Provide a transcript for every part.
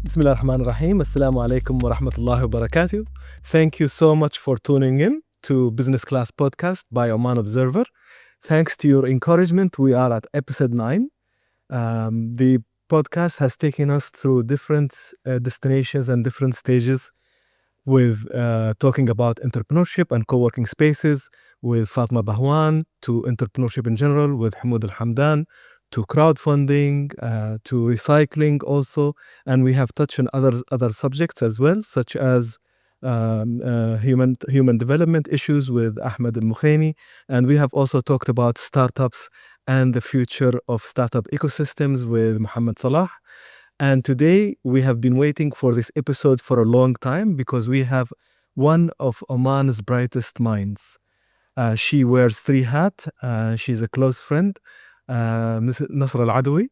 Bismillah ar-Rahman ar-Rahim. Assalamu alaikum wa rahmatullahi wa barakatuh. Thank you so much for tuning in to Business Class Podcast by Oman Observer. Thanks to your encouragement, we are at episode 9. The podcast has taken us through different destinations and different stages with talking about entrepreneurship and co-working spaces with Fatma Bahwan, to entrepreneurship in general with Hamoud Al-Hamdan, to crowdfunding, to recycling also. And we have touched on other subjects as well, such as human development issues with Ahmed Al-Mukhaini. And we have also talked about startups and the future of startup ecosystems with Muhammad Salah. And today we have been waiting for this episode for a long time because we have one of Oman's brightest minds. She wears 3 hats. She's a close friend. Nasra Al Adawi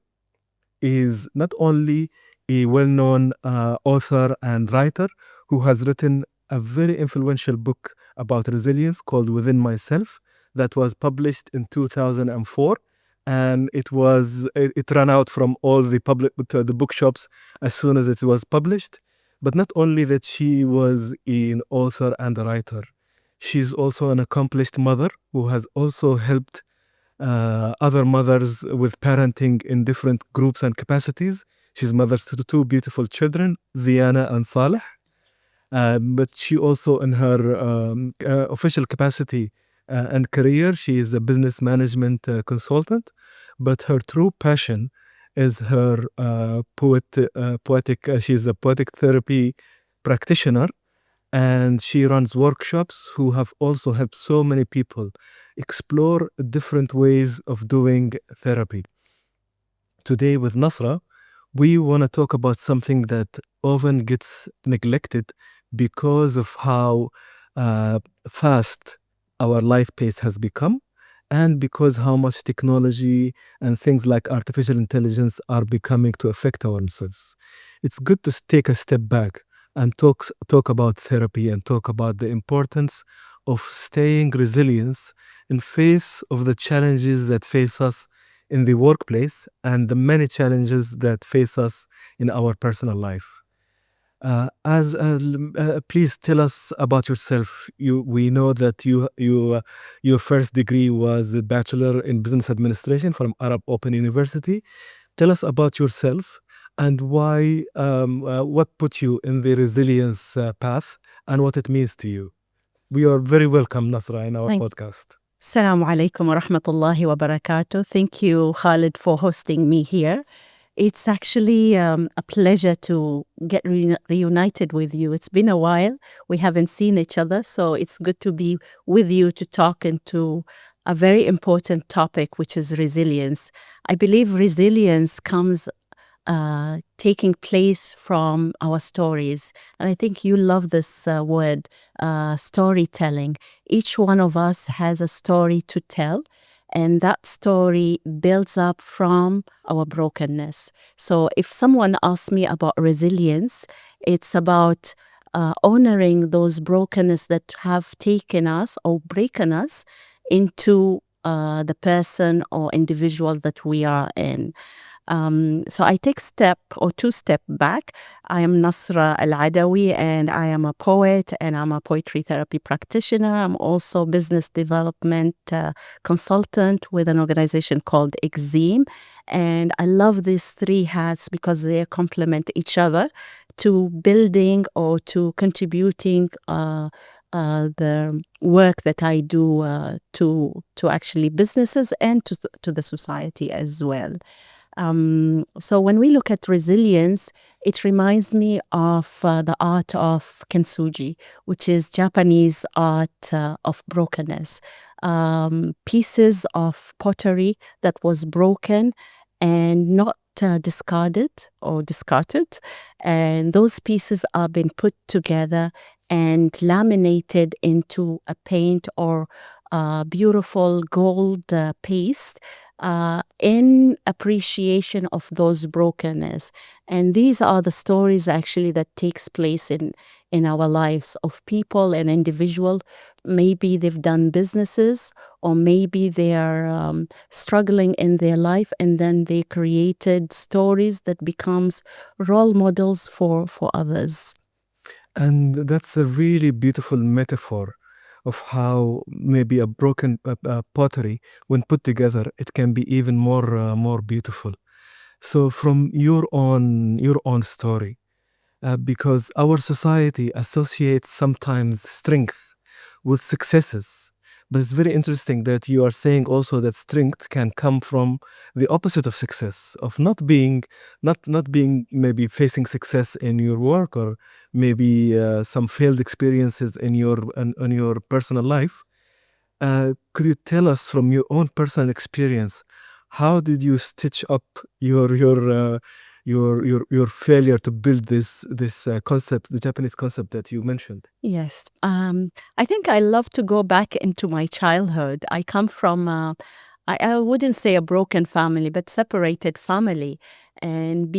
is not only a well-known author and writer who has written a very influential book about resilience called Within Myself that was published in 2004. And it ran out from all the bookshops as soon as it was published. But not only that, she was an author and a writer. She's also an accomplished mother who has also helped other mothers with parenting in different groups and capacities. She's mother to 2 beautiful children, Ziana and Saleh. But she also, in her official capacity and career, she is a business management consultant. But her true passion is her she's a poetic therapy practitioner. And she runs workshops who have also helped so many people explore different ways of doing therapy. Today with Nasra, we want to talk about something that often gets neglected because of how fast our life pace has become, and because how much technology and things like artificial intelligence are becoming to affect ourselves. It's good to take a step back and talk about therapy and talk about the importance of staying resilient in face of the challenges that face us in the workplace and the many challenges that face us in our personal life. Please tell us about yourself. We know that your first degree was a Bachelor in Business Administration from Arab Open University. Tell us about yourself and why, what put you in the resilience path and what it means to you. We are very welcome, Nasra, in our podcast. Assalamu alaikum wa rahmatullahi wa barakatuh. Thank you, Khalid, for hosting me here. It's actually a pleasure to get reunited with you. It's been a while. We haven't seen each other, so it's good to be with you to talk into a very important topic, which is resilience. I believe resilience comes taking place from our stories. And I think you love this word, storytelling. Each one of us has a story to tell, and that story builds up from our brokenness. So if someone asks me about resilience, it's about honoring those brokenness that have taken us or broken us into the person or individual that we are in. So I take two step back. I am Nasra Al Adawi, and I am a poet, and I'm a poetry therapy practitioner. I'm also business development consultant with an organization called E09. And I love these 3 hats because they complement each other to building or to contributing the work that I do to actually businesses and to the society as well. So when we look at resilience, it reminds me of the art of Kintsuji, which is Japanese art of brokenness. Pieces of pottery that was broken and not discarded or discarded. And those pieces are being put together and laminated into a paint or beautiful gold paste in appreciation of those brokenness. And these are the stories actually that takes place in our lives of people and individual. Maybe they've done businesses, or maybe they are struggling in their life, and then they created stories that becomes role models for others. And that's a really beautiful metaphor of how maybe a broken pottery, when put together, it can be even more beautiful. So from your own story, because our society associates sometimes strength with successes. But it's very interesting that you are saying also that strength can come from the opposite of success, of not being maybe facing success in your work, or maybe some failed experiences in your personal life. Could you tell us from your own personal experience, how did you stitch up your failure to build this concept, the Japanese concept that you mentioned? Yes. I think I love to go back into my childhood. I come from, I wouldn't say a broken family, but separated family. And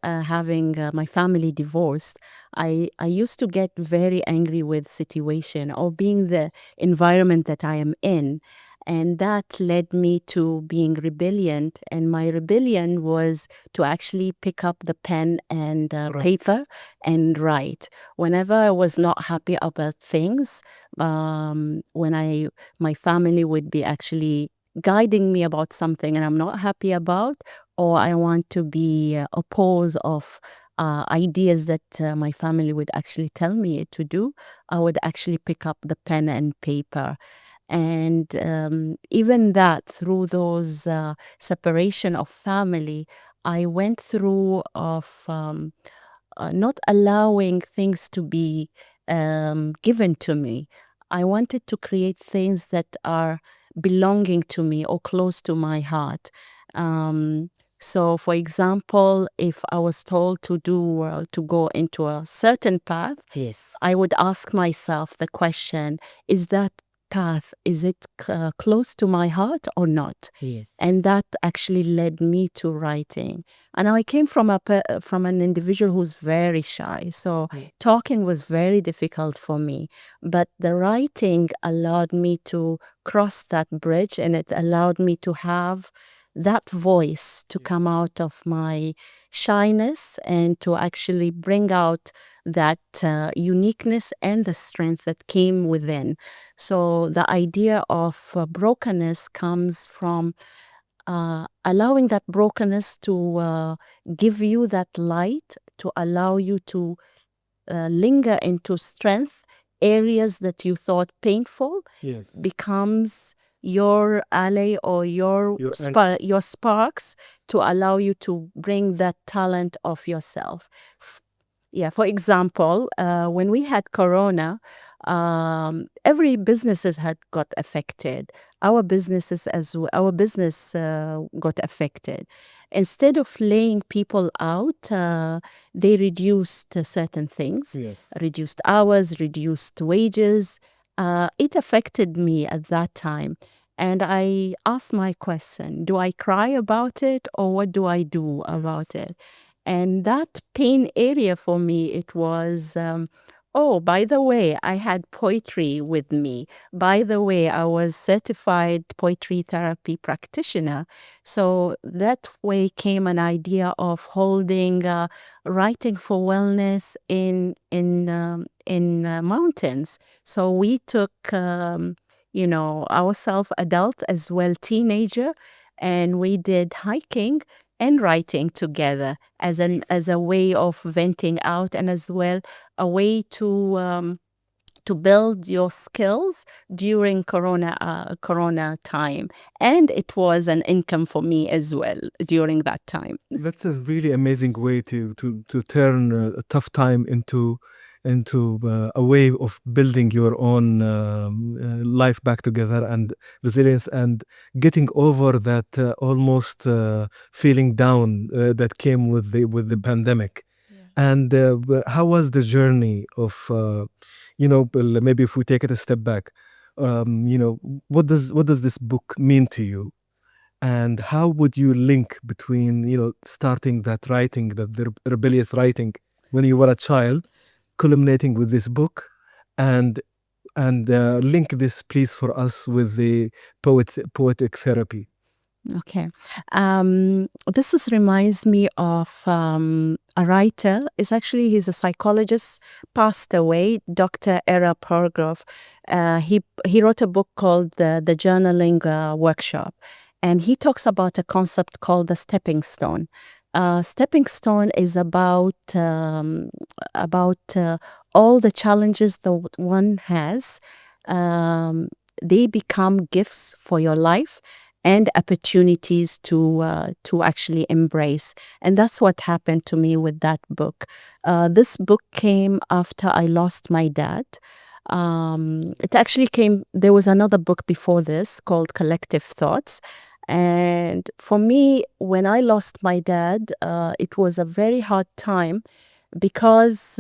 having my family divorced, I used to get very angry with situation or being the environment that I am in. And that led me to being rebellion. And my rebellion was to actually pick up the pen and Right. paper and write. Whenever I was not happy about things, my family would be actually guiding me about something and I'm not happy about, or I want to be opposed of ideas that my family would actually tell me to do, I would actually pick up the pen and paper. And even that, through those separation of family, I went through of not allowing things to be given to me. I wanted to create things that are belonging to me or close to my heart. Um, so, for example, if I was told to go into a certain path, Yes. I would ask myself the question: is that path, is it close to my heart or not? Yes. And that actually led me to writing. And I came from from an individual who's very shy, so talking was very difficult for me. But the writing allowed me to cross that bridge, and it allowed me to have that voice to come out of my shyness and to actually bring out that uniqueness and the strength that came within. So the idea of brokenness comes from allowing that brokenness to give you that light, to allow you to linger into strength. Areas that you thought painful Yes. becomes your ally or your sparks to allow you to bring that talent of yourself. Yeah, for example, when we had Corona, every businesses had got affected. Our business got affected. Instead of laying people out, they reduced certain things, Yes. reduced hours, reduced wages. It affected me at that time. And I asked my question: do I cry about it, or what do I do about it? And that pain area for me, it was, oh, by the way, I had poetry with me. By the way, I was certified poetry therapy practitioner. So that way came an idea of holding writing for wellness in mountains. So we took, ourselves adult as well teenager, and we did hiking and writing together as a way of venting out, and as well a way to build your skills during corona time. And it was an income for me as well during that time. That's a really amazing way to turn a tough time into a way of building your own life back together, and resilience, and getting over that almost feeling down that came with the pandemic. And how was the journey of maybe if we take it a step back, what does this book mean to you? And how would you link between, starting that writing, the rebellious writing when you were a child, culminating with this book, and link this, please, for us with the poetic therapy? Okay. Reminds me of a writer. He's a psychologist, passed away, Dr. Era Pargrove. He wrote a book called the Journaling Workshop, and he talks about a concept called the stepping stone. Stepping stone is about all the challenges that one has. They become gifts for your life and opportunities to actually embrace. And that's what happened to me with that book. This book came after I lost my dad. It actually came, there was another book before this called Collective Thoughts. And for me, when I lost my dad, it was a very hard time because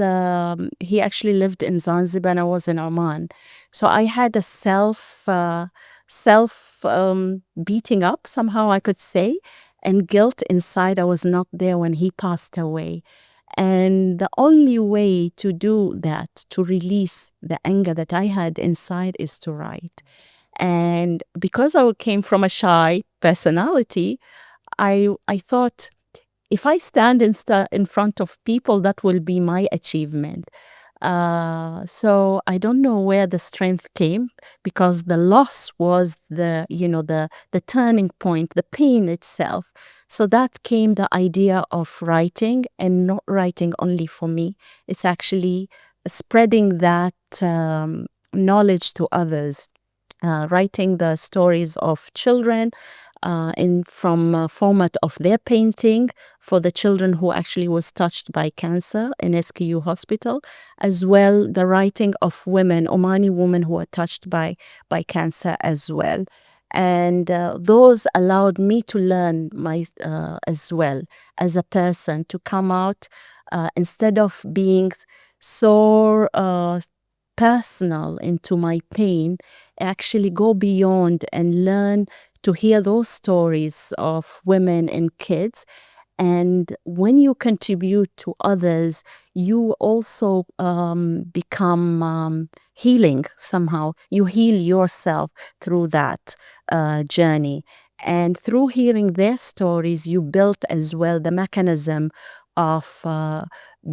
he actually lived in Zanzibar and I was in Oman. So I had a self beating up, somehow I could say, and guilt inside. I was not there when he passed away. And the only way to do that, to release the anger that I had inside, is to write. And because I came from a shy personality, I thought, if I stand in front of people, that will be my achievement. So I don't know where the strength came, because the loss was the turning point, the pain itself. So that came the idea of writing, and not writing only for me. It's actually spreading that knowledge to others. Writing the stories of children from format of their painting for the children who actually was touched by cancer in SKU hospital, as well the writing of women, Omani women who are touched by cancer as well. And those allowed me to learn as well as a person, to come out instead of being so personal into my pain, actually go beyond and learn to hear those stories of women and kids. And when you contribute to others, you also become healing somehow. You heal yourself through that journey. And through hearing their stories, you built as well the mechanism of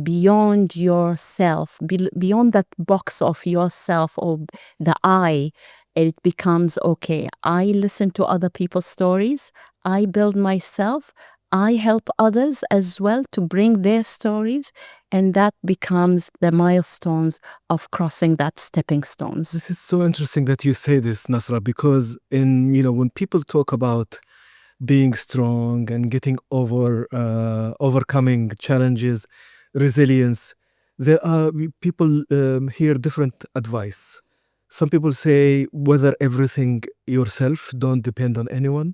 beyond yourself, beyond that box of yourself or the I. It becomes, okay, I listen to other people's stories, I build myself, I help others as well to bring their stories, and that becomes the milestones of crossing that stepping stones. This is so interesting that you say this, Nasra, because when people talk about being strong and getting overcoming challenges, resilience, there are people hear different advice. Some people say whether everything yourself, don't depend on anyone.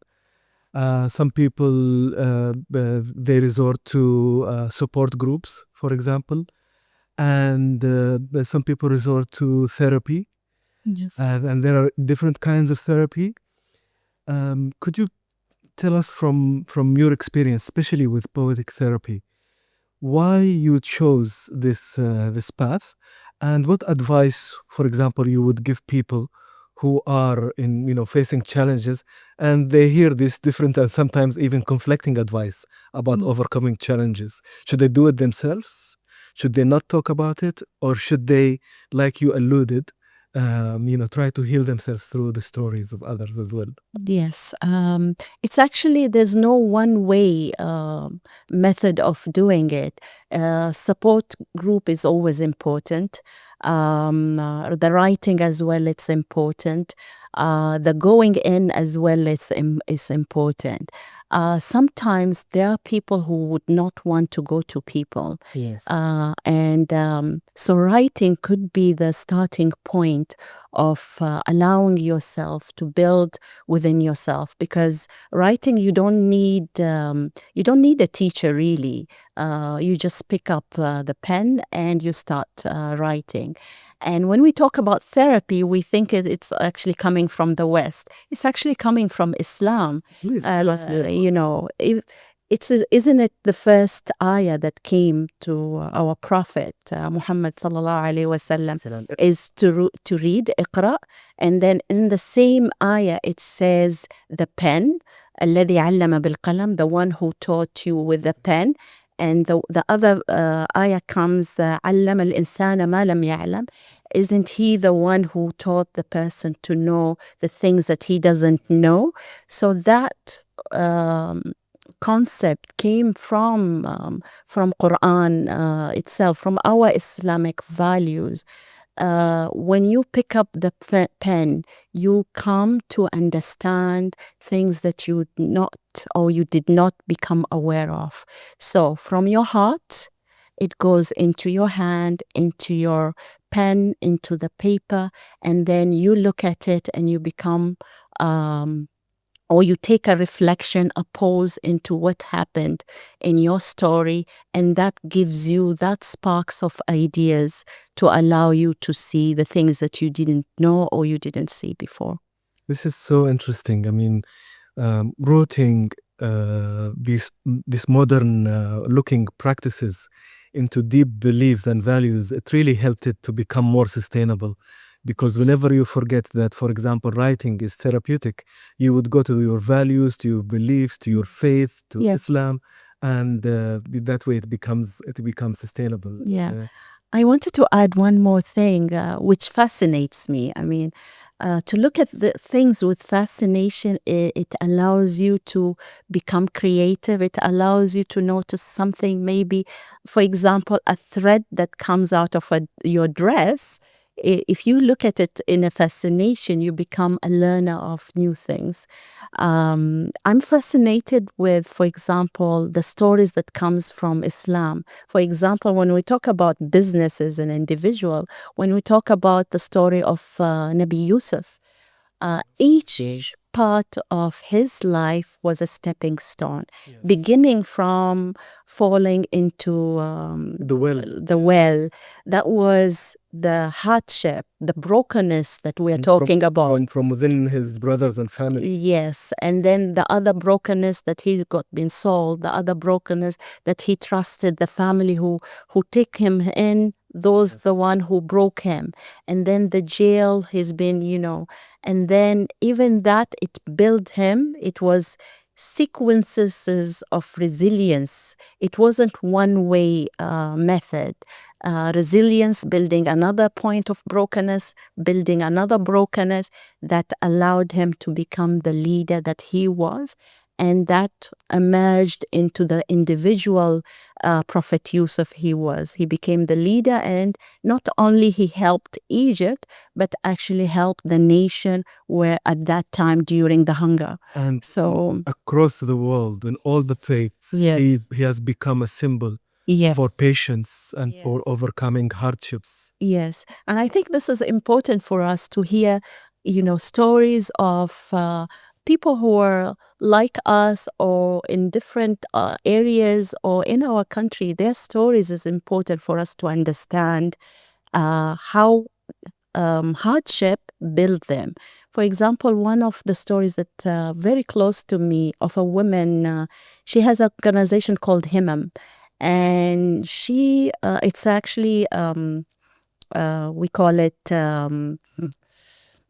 Some people they resort to support groups, for example, and some people resort to therapy. Yes. And there are different kinds of therapy. Could you tell us from your experience, especially with poetic therapy, why you chose this path, and what advice, for example, you would give people who are facing challenges and they hear this different and sometimes even conflicting advice about overcoming challenges? Should they do it themselves? Should they not talk about it? Or should they, like you alluded, try to heal themselves through the stories of others as well? Yes. It's actually, there's no one way method of doing it. Support group is always important. The writing as well, it's important. The going in as well is important. Sometimes there are people who would not want to go to people. Yes. So writing could be the starting point of allowing yourself to build within yourself. Because writing, you don't need a teacher really. You just pick up the pen and you start writing. And when we talk about therapy, we think it's actually coming from the West. It's actually coming from Islam. Please, tell us more. Isn't it the first ayah that came to our Prophet Muhammad sallallahu alaihi wasallam is to read Iqra, and then in the same ayah it says the pen, الذي علم بالقلم, the one who taught you with the pen. And the other ayah comes, علم الإنسان ما لم يعلم. Isn't he the one who taught the person to know the things that he doesn't know? So that concept came from Quran itself, from our Islamic values. When you pick up the pen, you come to understand things that you did not become aware of. So from your heart, it goes into your hand, into your pen, into the paper, and then you look at it and you become or you take a reflection, a pause into what happened in your story, and that gives you that sparks of ideas to allow you to see the things that you didn't know or you didn't see before. This is so interesting. I mean, rooting these modern looking practices into deep beliefs and values, it really helped it to become more sustainable. Because whenever you forget that, for example, writing is therapeutic, you would go to your values, to your beliefs, to your faith, to Islam, and that way it becomes sustainable. Yeah. I wanted to add one more thing, which fascinates me. I mean, to look at the things with fascination, it allows you to become creative. It allows you to notice something, maybe, for example, a thread that comes out of your dress. If you look at it in a fascination, you become a learner of new things. I'm fascinated with, for example, the stories that comes from Islam. For example, when we talk about businesses and individual, when we talk about the story of Nabi Yusuf, each part of his life was a stepping stone, beginning from falling into the well. That was the hardship, the brokenness that we are talking about. From within his brothers and family. Yes, and then the other brokenness that he got been sold, the other brokenness that he trusted the family who take him in, those the one who broke him, and then the jail he's been, and then even that it built him. It was sequences of resilience. It wasn't one way method. Resilience, building another point of brokenness, building another brokenness that allowed him to become the leader that he was. And that emerged into the individual Prophet Yusuf he was. He became the leader, and not only he helped Egypt, but actually helped the nation where at that time during the hunger. And so across the world, in all the faiths, he has become a symbol for patience and for overcoming hardships. Yes. And I think this is important for us to hear, stories of people who are like us or in different areas or in our country. Their stories is important for us to understand how hardship built them. For example, one of the stories that very close to me of a woman, she has an organization called Himam. And she, it's actually, we call it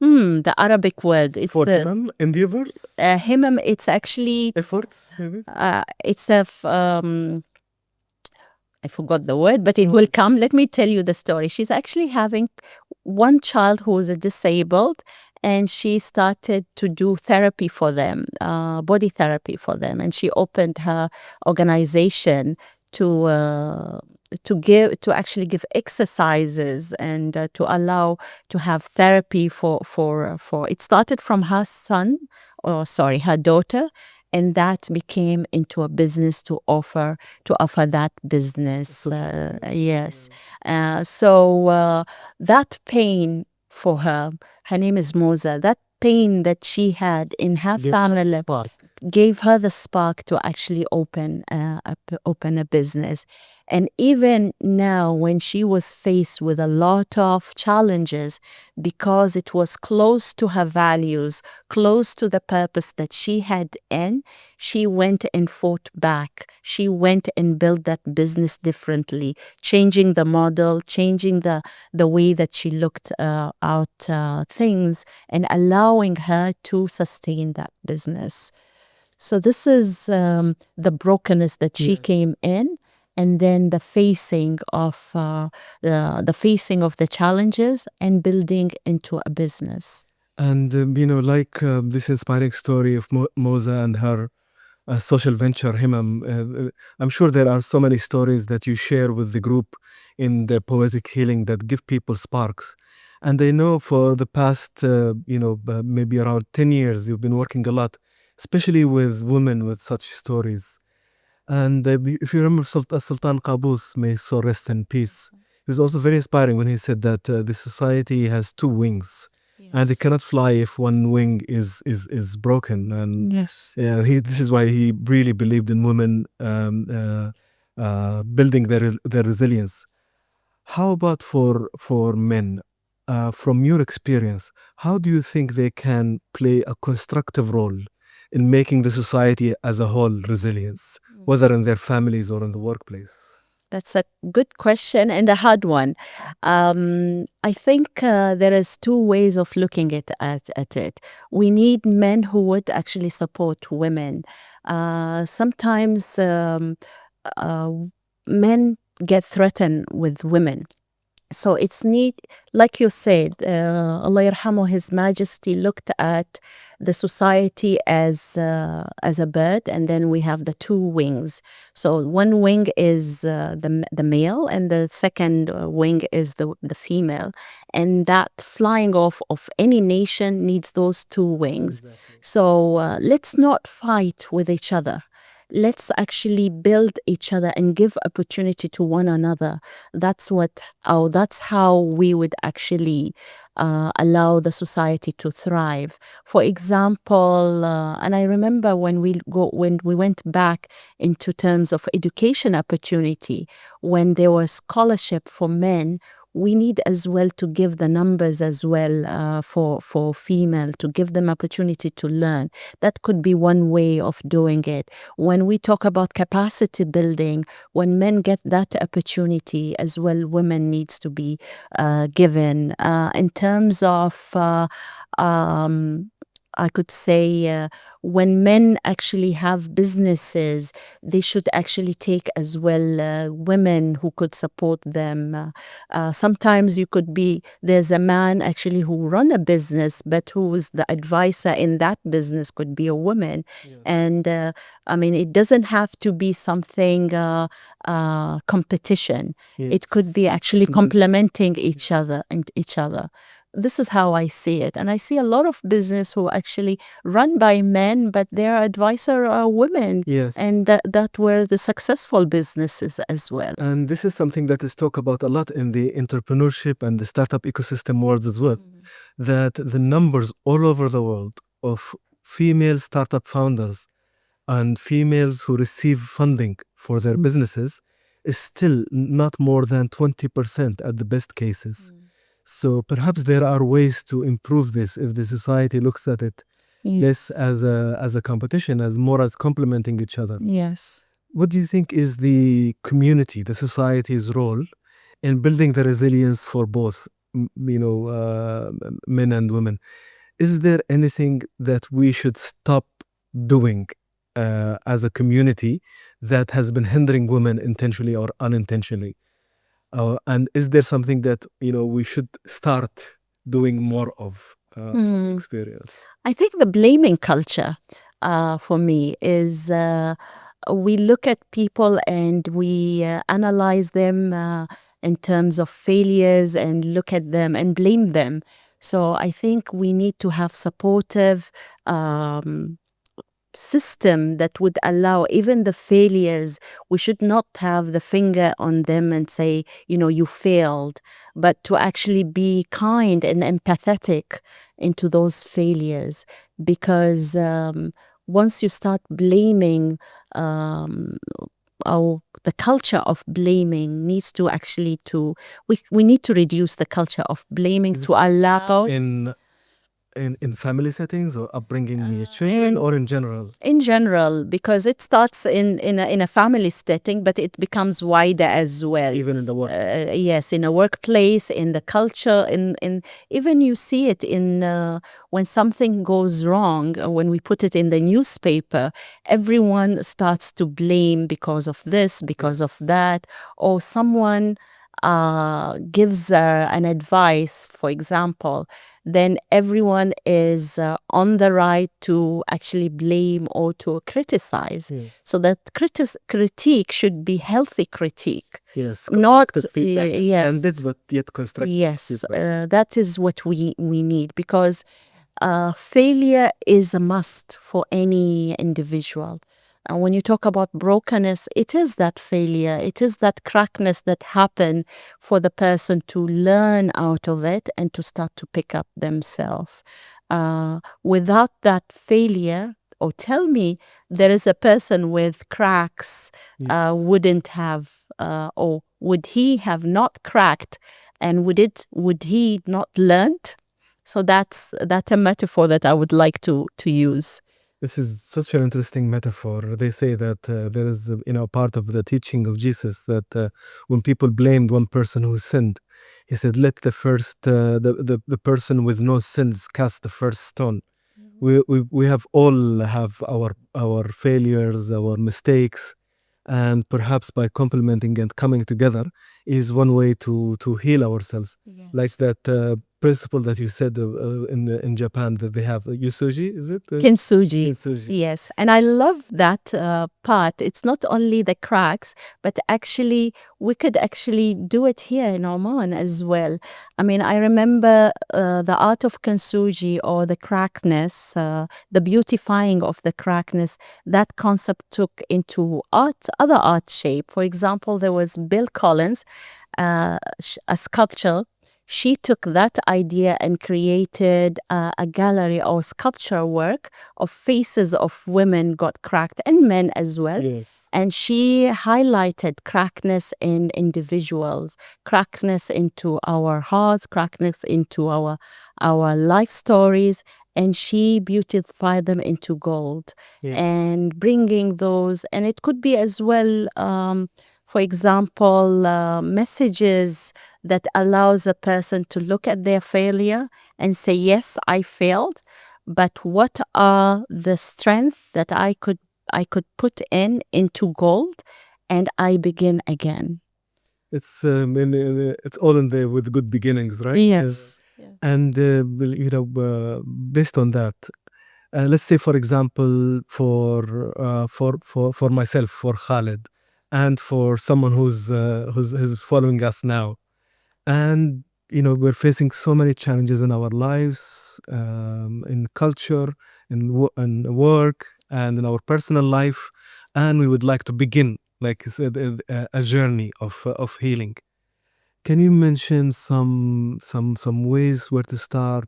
the Arabic word. It's for Himam, endeavors? Himam, it's actually... efforts, maybe? It's I forgot the word, but it will come. Let me tell you the story. She's actually having one child who is disabled, and she started to do therapy for them, body therapy for them. And she opened her organization to actually give exercises and to allow to have therapy for it started from her her daughter, and that became into a business to offer that business. Yes. So that pain for her. Her name is Moza. That pain that she had in her family gave her the spark to actually open a business. And even now, when she was faced with a lot of challenges, because it was close to her values, close to the purpose that she had in, she went and fought back. She went and built that business differently, changing the model, changing the way that she looked out things, and allowing her to sustain that business. So this is the brokenness that she came in, and then the facing of the challenges and building into a business. And like this inspiring story of Moza and her social venture Himam, I'm sure there are so many stories that you share with the group in the poetic healing that give people sparks. And I know for the past, maybe around 10 years, you've been working a lot, especially with women with such stories. And if you remember Sultan Qaboos, may his soul rest in peace, he was also very inspiring when he said that the society has two wings. And it cannot fly if one wing is broken. And yeah, this is why he really believed in women building their resilience. How about for men? From your experience, how do you think they can play a constructive role in making the society as a whole resilience, whether in their families or in the workplace? That's a good question and a hard one. I think there is two ways of looking at it. We need men who would actually support women. Sometimes men get threatened with women. So it's neat, like you said, Allah yarhamu, His Majesty looked at the society as a bird, and then we have the two wings. So one wing is the male, and the second wing is the female. And that flying off of any nation needs those two wings. Exactly. So let's not fight with each other. Let's actually build each other and give opportunity to one another. That's how we would actually allow the society to thrive. For example, and I remember when we went back into terms of education opportunity, when there was scholarship for men, we need as well to give the numbers as well for female, to give them opportunity to learn. That could be one way of doing it. When we talk about capacity building, when men get that opportunity as well, women needs to be given. In terms of I could say when men actually have businesses, they should actually take as well women who could support them. Sometimes there's a man actually who run a business, but who is the advisor in that business could be a woman. Yes. And I mean, it doesn't have to be something competition. It could be actually complementing each other and each other. This is how I see it. And I see a lot of business who actually run by men, but their advisor are women. Yes. And that were the successful businesses as well. And this is something that is talked about a lot in the entrepreneurship and the startup ecosystem world as well. That the numbers all over the world of female startup founders and females who receive funding for their businesses is still not more than 20% at the best cases. So perhaps there are ways to improve this if the society looks at it less as a competition, as more as complementing each other. Yes. What do you think is the community, the society's role in building the resilience for both, men and women? Is there anything that we should stop doing as a community that has been hindering women intentionally or unintentionally? And is there something that we should start doing more of from experience? I think the blaming culture for me is we look at people and we analyze them in terms of failures and look at them and blame them. So I think we need to have supportive system that would allow even the failures, we should not have the finger on them and say, you failed, but to actually be kind and empathetic into those failures. Because once you start blaming, the culture of blaming needs to actually we need to reduce the culture of blaming to allow in family settings or upbringing children, or in general? in general, because it starts in a family setting, but it becomes wider as well. Even in the work. Yes, in a workplace, in the culture, in even you see it in when something goes wrong, when we put it in the newspaper, everyone starts to blame because of this, because of that, or someone gives an advice, for example, then everyone is on the right to actually blame or to criticize. Yes. So that critique should be healthy critique. Yes. Not Feedback. yes. And this, but yet constructive. Yes, feedback. that is what we need, because failure is a must for any individual. And when you talk about brokenness, it is that failure, it is that crackness that happen for the person to learn out of it and to start to pick up themselves. Without that failure, or tell me, there is a person with cracks, Yes. wouldn't have, or would he have not cracked, and would he not learned? So that's a metaphor that I would like to use. This is such an interesting metaphor. They say that there is, part of the teaching of Jesus that when people blamed one person who sinned, he said, "Let the first, the person with no sins cast the first stone." We have all have our failures, our mistakes, and perhaps by complementing and coming together is one way to heal ourselves. Yes. Like that principle that you said in Japan, that they have yusuji, is it? Kintsuji. Kintsuji. Yes. And I love that part. It's not only the cracks, but actually we could actually do it here in Oman as well. I mean, I remember the art of Kintsuji, or the crackness, the beautifying of the crackness, that concept took into other art shape. For example, there was Bill Collins, a sculpture. She took that idea and created a gallery or sculpture work of faces of women got cracked, and men as well. Yes. And she highlighted crackness in individuals, crackness into our hearts, crackness into our life stories, and she beautified them into gold. Yes. And bringing those, and it could be as well, for example, messages that allows a person to look at their failure and say, yes, I failed, but what are the strengths that I could put into gold, and I begin again. It's it's all in there with good beginnings, right? Yes. And based on that, let's say, for example, for myself, for Khalid, and for someone who's following us now, and we're facing so many challenges in our lives, in culture, in work, and in our personal life, and we would like to begin, like you said, a journey of healing. Can you mention some ways where to start,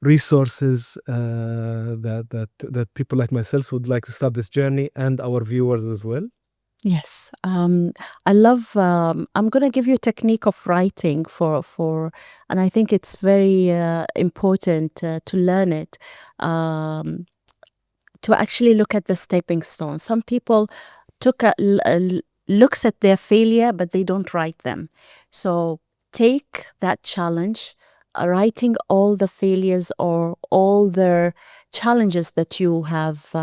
resources that people like myself would like to start this journey, and our viewers as well? Yes. I love, I'm going to give you a technique of writing and I think it's very important to learn it, to actually look at the stepping stones. Some people looks at their failure, but they don't write them. So take that challenge, writing all the failures or all the challenges that you have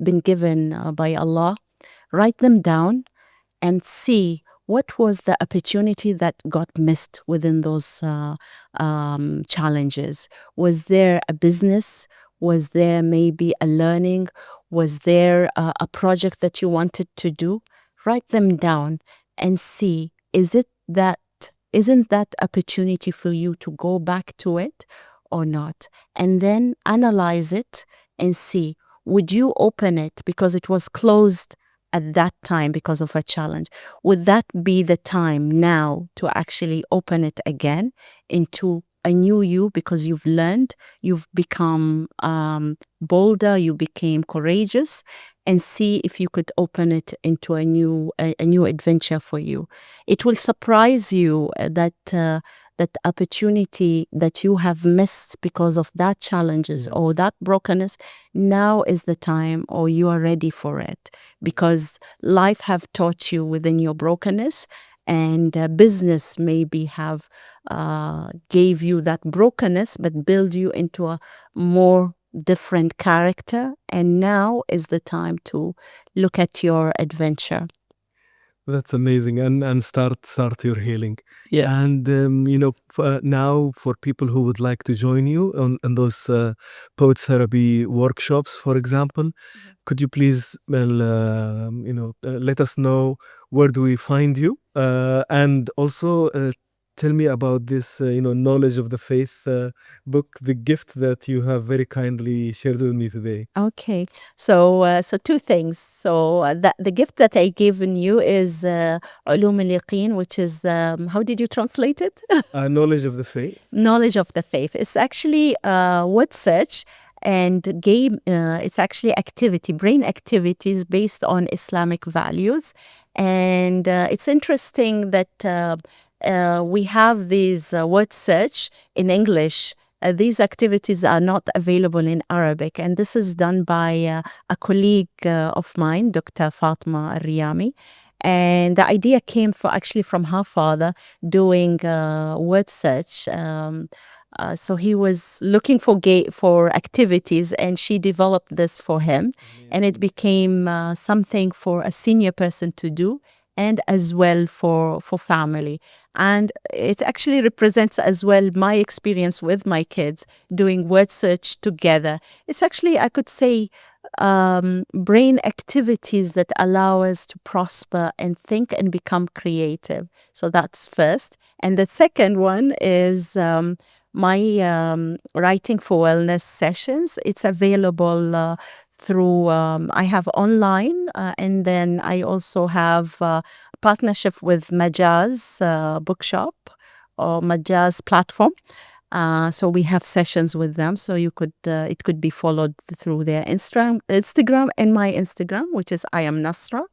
been given by Allah. Write them down and see what was the opportunity that got missed within those challenges. Was there a business? Was there maybe a learning? Was there a project that you wanted to do? Write them down and see, isn't that opportunity for you to go back to it or not? And then analyze it and see, would you open it because it was closed at that time because of a challenge? Would that be the time now to actually open it again into a new you, because you've learned, you've become bolder, you became courageous, and see if you could open it into a new adventure for you. It will surprise you that opportunity that you have missed because of that challenges or that brokenness. Now is the time, or you are ready for it, because life have taught you within your brokenness, and business maybe have gave you that brokenness but build you into a more different character, and now is the time to look at your adventure. That's amazing, and start your healing. Yes. And now for people who would like to join you on those poet therapy workshops, for example, could you please let us know where do we find you, and also tell me about this knowledge of the faith book, the gift that you have very kindly shared with me today. Okay, so two things. So the gift that I given you is علوم اليقين, which is how did you translate it? Knowledge of the faith. Knowledge of the faith. It's actually word search and game. It's actually brain activities based on Islamic values, and it's interesting that we have these word search in English. These activities are not available in Arabic, and this is done by a colleague of mine, Dr. Fatma Al-Riyami. And the idea came from her father doing word search. So he was looking for activities, and she developed this for him. And it became something for a senior person to do, and as well for family. And it actually represents as well my experience with my kids doing word search together. It's actually, I could say, brain activities that allow us to prosper and think and become creative. So that's first. And the second one is my writing for wellness sessions. It's available through, I have online, and then I also have partnership with Majaz bookshop or Majaz platform. So we have sessions with them. So you could it could be followed through their Instagram and my Instagram, which is I am Nasra.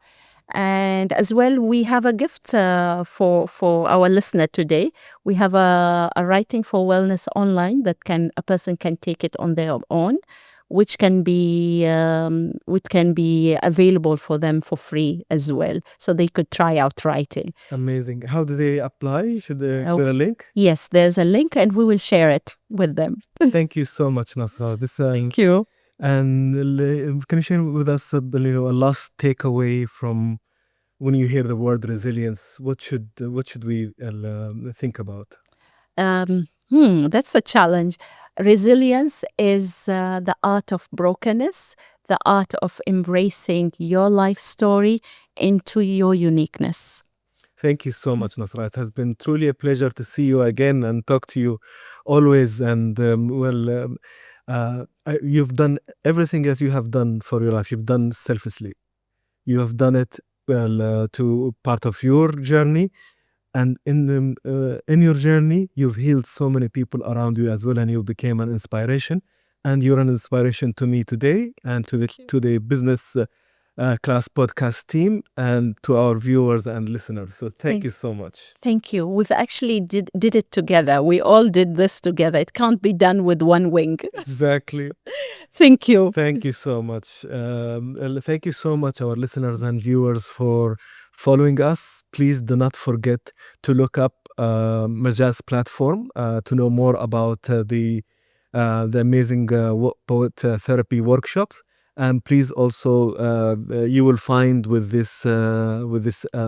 And as well, we have a gift for our listener today. We have a writing for wellness online that a person can take it on their own, which can be available for them for free as well, so they could try out writing. Amazing. How do they apply? Should there a link? Yes, there's a link, and we will share it with them. Thank you so much, Nasra. Thank you. And can you share with us a last takeaway from when you hear the word resilience? What should we think about? That's a challenge. Resilience is the art of brokenness, the art of embracing your life story into your uniqueness. Thank you so much, Nasra. It has been truly a pleasure to see you again and talk to you always. And you've done everything that you have done for your life. You've done selflessly. You have done it to part of your journey. And in your journey, you've healed so many people around you as well, and you became an inspiration. And you're an inspiration to me today, and to the business class podcast team, and to our viewers and listeners. So thank you so much. Thank you. We've actually did it together. We all did this together. It can't be done with one wing. Exactly. Thank you. Thank you so much. Thank you so much, our listeners and viewers, for following us. Please do not forget to look up Majaz platform to know more about the amazing poet therapy workshops. And please also, you will find with this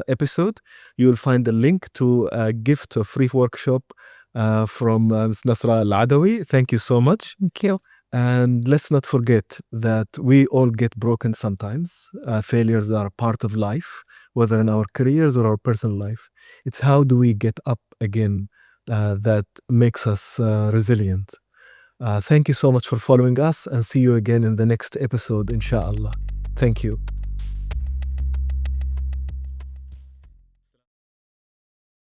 episode, you will find a link to a gift, a free workshop from Nasra Al Adawi. Thank you so much. Thank you. And let's not forget that we all get broken sometimes. Failures are part of life, whether in our careers or our personal life. It's how do we get up again that makes us resilient. Thank you so much for following us, and see you again in the next episode, inshallah. Thank you.